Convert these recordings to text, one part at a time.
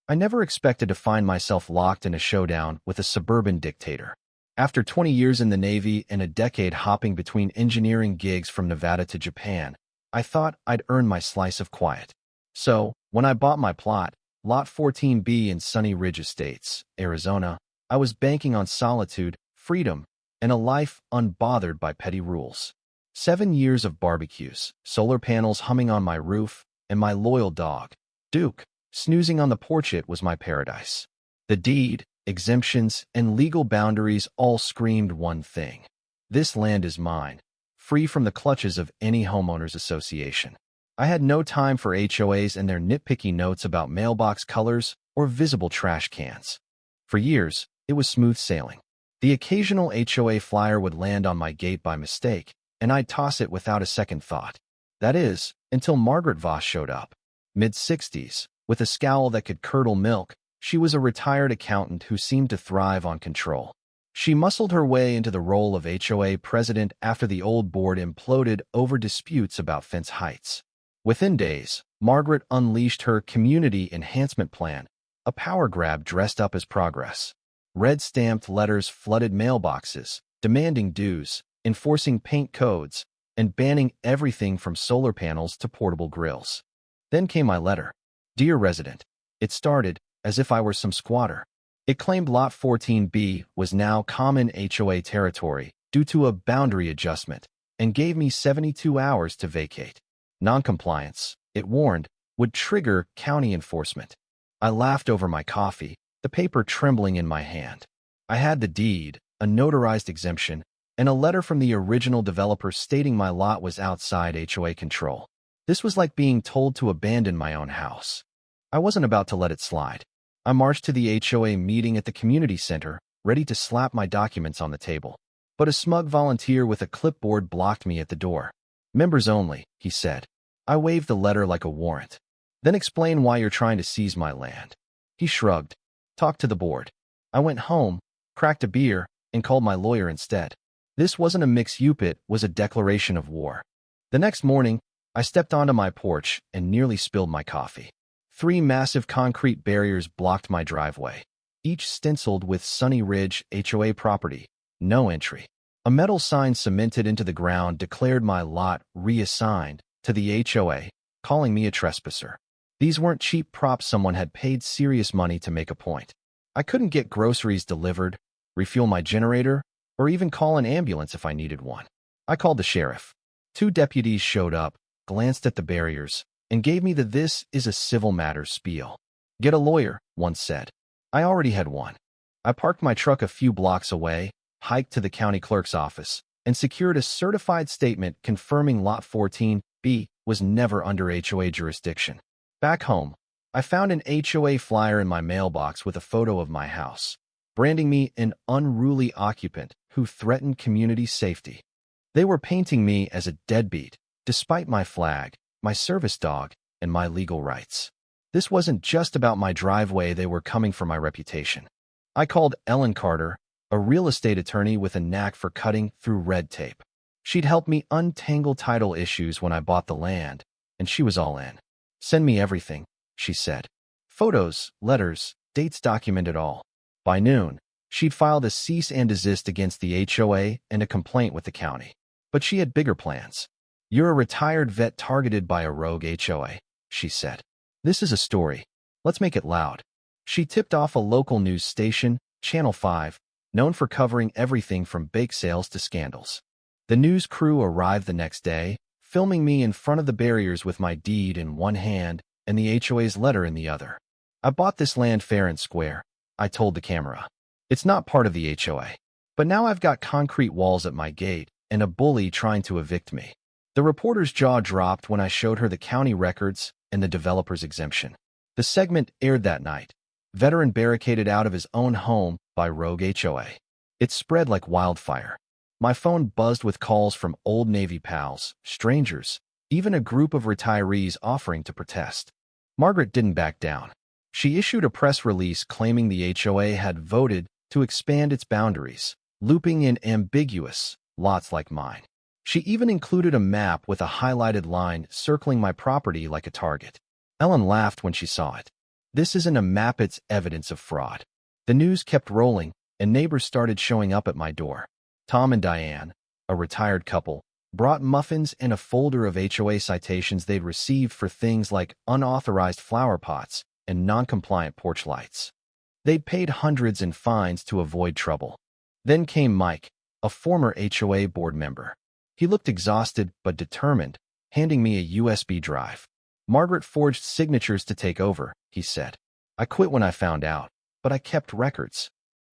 I never expected to find myself locked in a showdown with a suburban dictator. After 20 years in the Navy and a decade hopping between engineering gigs from Nevada to Japan, I thought I'd earned my slice of quiet. So, when I bought my plot, Lot 14B in Sunny Ridge Estates, Arizona, I was banking on solitude, freedom, and a life unbothered by petty rules. 7 years of barbecues, solar panels humming on my roof, and my loyal dog, Duke, snoozing on the porch. It was my paradise. The deed, exemptions, and legal boundaries all screamed one thing. This land is mine, free from the clutches of any homeowners association. I had no time for HOAs and their nitpicky notes about mailbox colors or visible trash cans. For years, it was smooth sailing. The occasional HOA flyer would land on my gate by mistake, and I'd toss it without a second thought. That is, until Margaret Voss showed up. Mid-60s, with a scowl that could curdle milk, she was a retired accountant who seemed to thrive on control. She muscled her way into the role of HOA president after the old board imploded over disputes about fence heights. Within days, Margaret unleashed her community enhancement plan, a power grab dressed up as progress. Red-stamped letters flooded mailboxes, demanding dues, enforcing paint codes, and banning everything from solar panels to portable grills. Then came my letter. Dear resident, it started as if I were some squatter. It claimed Lot 14B was now common HOA territory due to a boundary adjustment and gave me 72 hours to vacate. Noncompliance, it warned, would trigger county enforcement. I laughed over my coffee, the paper trembling in my hand. I had the deed, a notarized exemption, and a letter from the original developer stating my lot was outside HOA control. This was like being told to abandon my own house. I wasn't about to let it slide. I marched to the HOA meeting at the community center, ready to slap my documents on the table. But a smug volunteer with a clipboard blocked me at the door. Members only, he said. I waved the letter like a warrant. Then explain why you're trying to seize my land. He shrugged. Talk to the board. I went home, cracked a beer, and called my lawyer instead. This wasn't a mix-up, it was a declaration of war. The next morning, I stepped onto my porch and nearly spilled my coffee. 3 massive concrete barriers blocked my driveway, each stenciled with Sunny Ridge HOA property, no entry. A metal sign cemented into the ground declared my lot reassigned to the HOA, calling me a trespasser. These weren't cheap props. Someone had paid serious money to make a point. I couldn't get groceries delivered, refuel my generator, or even call an ambulance if I needed one. I called the sheriff. 2 deputies showed up, glanced at the barriers, and gave me the "this is a civil matters" spiel. Get a lawyer, one said. I already had one. I parked my truck a few blocks away, hiked to the county clerk's office, and secured a certified statement confirming Lot 14B was never under HOA jurisdiction. Back home, I found an HOA flyer in my mailbox with a photo of my house, branding me an unruly occupant who threatened community safety. They were painting me as a deadbeat, despite my flag, my service dog, and my legal rights. This wasn't just about my driveway, they were coming for my reputation. I called Ellen Carter, a real estate attorney with a knack for cutting through red tape. She'd helped me untangle title issues when I bought the land, and she was all in. Send me everything, she said. Photos, letters, dates, document it all. By noon, she'd filed a cease and desist against the HOA and a complaint with the county. But she had bigger plans. You're a retired vet targeted by a rogue HOA, she said. This is a story. Let's make it loud. She tipped off a local news station, Channel 5, known for covering everything from bake sales to scandals. The news crew arrived the next day, filming me in front of the barriers with my deed in one hand and the HOA's letter in the other. I bought this land fair and square, I told the camera. It's not part of the HOA. But now I've got concrete walls at my gate and a bully trying to evict me. The reporter's jaw dropped when I showed her the county records and the developer's exemption. The segment aired that night. Veteran barricaded out of his own home by rogue HOA. It spread like wildfire. My phone buzzed with calls from old Navy pals, strangers, even a group of retirees offering to protest. Margaret didn't back down. She issued a press release claiming the HOA had voted to expand its boundaries, looping in ambiguous lots like mine. She even included a map with a highlighted line circling my property like a target. Ellen laughed when she saw it. This isn't a map, it's evidence of fraud. The news kept rolling, and neighbors started showing up at my door. Tom and Diane, a retired couple, brought muffins and a folder of HOA citations they'd received for things like unauthorized flower pots and non-compliant porch lights. They'd paid hundreds in fines to avoid trouble. Then came Mike, a former HOA board member. He looked exhausted but determined, handing me a USB drive. "Margaret forged signatures to take over," he said. "I quit when I found out, but I kept records."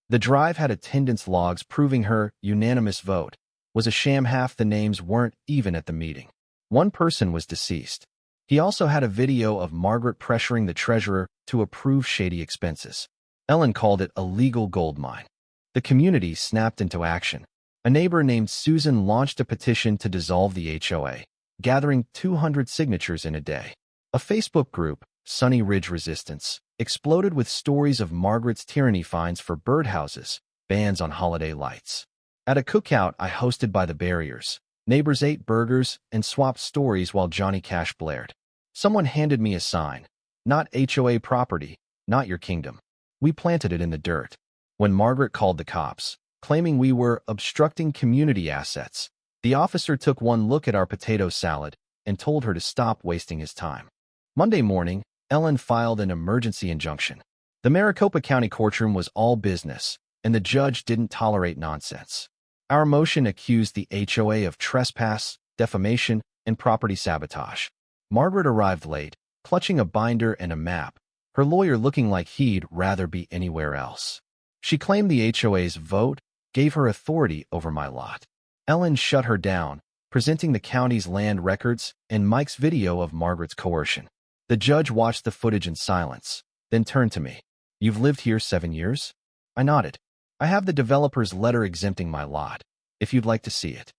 The drive had attendance logs proving her unanimous vote was a sham. Half the names weren't even at the meeting. One person was deceased. He also had a video of Margaret pressuring the treasurer to approve shady expenses. Ellen called it a legal goldmine. The community snapped into action. A neighbor named Susan launched a petition to dissolve the HOA, gathering 200 signatures in a day. A Facebook group, Sunny Ridge Resistance, exploded with stories of Margaret's tyranny, fines for birdhouses, bans on holiday lights. At a cookout I hosted by the barriers, neighbors ate burgers and swapped stories while Johnny Cash blared. Someone handed me a sign: "Not HOA property, not your kingdom." We planted it in the dirt. When Margaret called the cops, claiming we were obstructing community assets, the officer took one look at our potato salad and told her to stop wasting his time. Monday morning, Ellen filed an emergency injunction. The Maricopa County courtroom was all business, and the judge didn't tolerate nonsense. Our motion accused the HOA of trespass, defamation, and property sabotage. Margaret arrived late, clutching a binder and a map, her lawyer looking like he'd rather be anywhere else. She claimed the HOA's vote gave her authority over my lot. Ellen shut her down, presenting the county's land records and Mike's video of Margaret's coercion. The judge watched the footage in silence, then turned to me. "You've lived here 7 years?" I nodded. "I have the developer's letter exempting my lot, if you'd like to see it."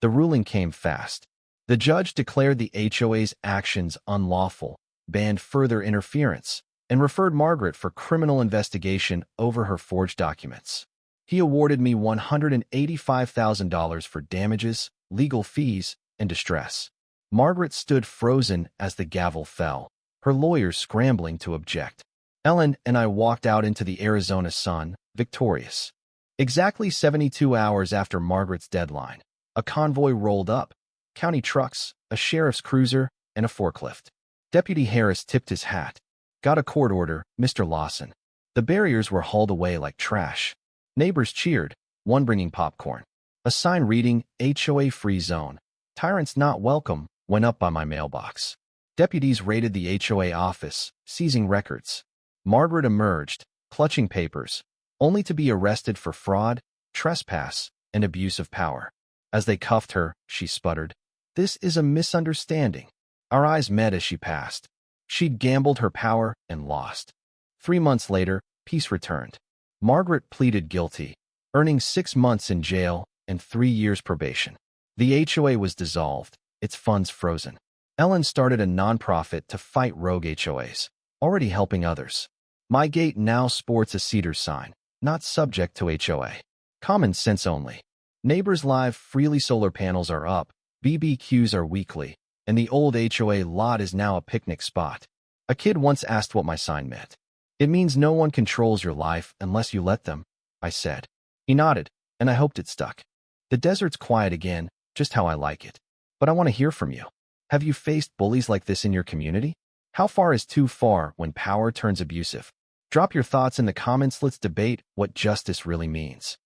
The ruling came fast. The judge declared the HOA's actions unlawful, banned further interference, and referred Margaret for criminal investigation over her forged documents. He awarded me $185,000 for damages, legal fees, and distress. Margaret stood frozen as the gavel fell, her lawyers scrambling to object. Ellen and I walked out into the Arizona sun, victorious. Exactly 72 hours after Margaret's deadline, a convoy rolled up: county trucks, a sheriff's cruiser, and a forklift. Deputy Harris tipped his hat. "Got a court order, Mr. Lawson." The barriers were hauled away like trash. Neighbors cheered, one bringing popcorn. A sign reading, "HOA Free Zone. Tyrants Not Welcome," went up by my mailbox. Deputies raided the HOA office, seizing records. Margaret emerged, clutching papers, only to be arrested for fraud, trespass, and abuse of power. As they cuffed her, she sputtered, "This is a misunderstanding." Our eyes met as she passed. She'd gambled her power and lost. 3 months later, peace returned. Margaret pleaded guilty, earning 6 months in jail and 3 years probation. The HOA was dissolved, its funds frozen. Ellen started a nonprofit to fight rogue HOAs, already helping others. My gate now sports a cedar sign, not subject to HOA. Common sense only. Neighbors live freely, solar panels are up, BBQs are weekly, and the old HOA lot is now a picnic spot. A kid once asked what my sign meant. "It means no one controls your life unless you let them," I said. He nodded, and I hoped it stuck. The desert's quiet again, just how I like it. But I want to hear from you. Have you faced bullies like this in your community? How far is too far when power turns abusive? Drop your thoughts in the comments. Let's debate what justice really means.